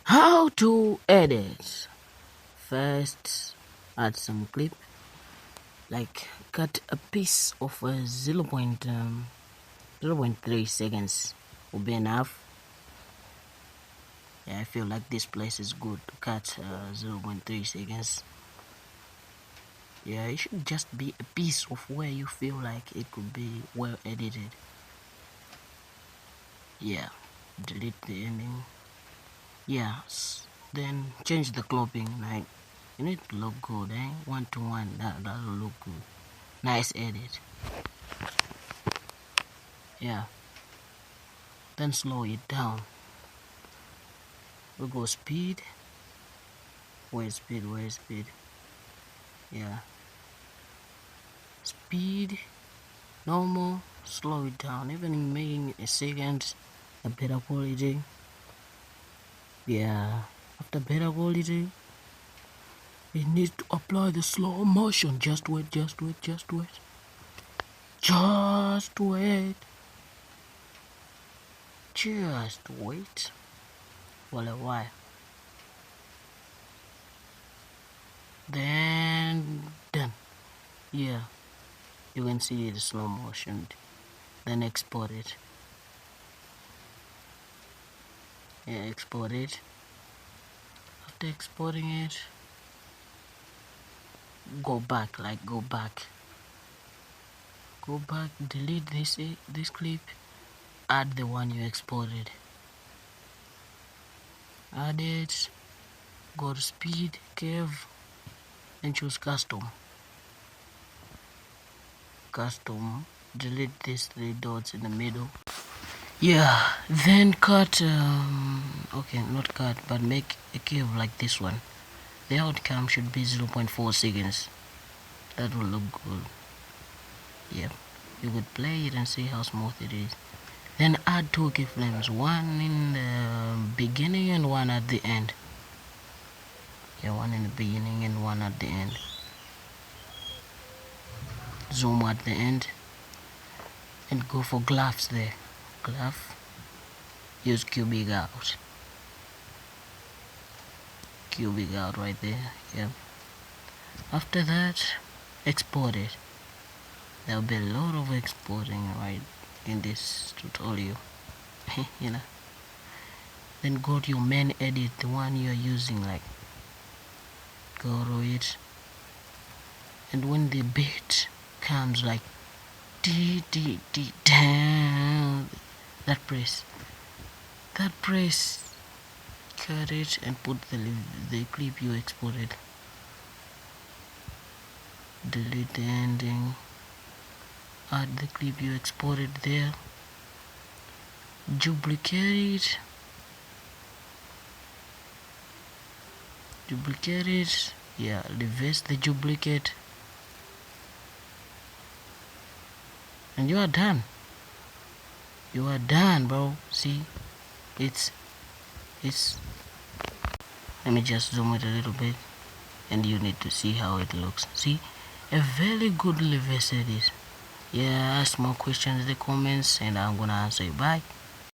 How to edit? First, add some clip, like cut a piece of 0.3 seconds will be enough. Yeah, I feel like this place is good to cut 0.3 seconds. Yeah, it should just be a piece of where you feel like it could be well edited. Yeah, delete the ending. Yes, then change the cropping. Like, you need to look good, eh? 1:1, that'll look good. Nice edit. Yeah, then slow it down. We'll go speed. Where's speed? Yeah, speed, normal, slow it down. Even in making a second, a better quality. Yeah, after better quality, it needs to apply the slow motion. Just wait. Just wait. Just wait for a while. Then done. Yeah, you can see the slow motion. Then export it. Yeah, export it. After exporting it, go back, delete this clip, add the one you exported, add it, go to speed, curve, and choose custom, delete these 3 dots in the middle. Yeah, then cut, okay, not cut, but make a curve like this one. The outcome should be 0.4 seconds. That will look good. Yep, you could play it and see how smooth it is. Then add 2 keyframes, one in the beginning and one at the end. Yeah, one in the beginning and one at the end. Zoom at the end and go for gloves there. Glove. Use cubic out. Cubic out right there. Yep. After that, export it. There'll be a lot of exporting right in this tutorial. You know. Then go to your main edit, the one you're using, like go to it, and when the beat comes like down, that press, cut it and put the clip you exported. Delete the ending, add the clip you exported there, duplicate it, yeah, reverse the duplicate, and you are done, bro. See, it's let me just zoom it a little bit and you need to see how it looks. See, a very good reverse edit. Yeah, ask more questions in the comments and I'm gonna answer you. Bye.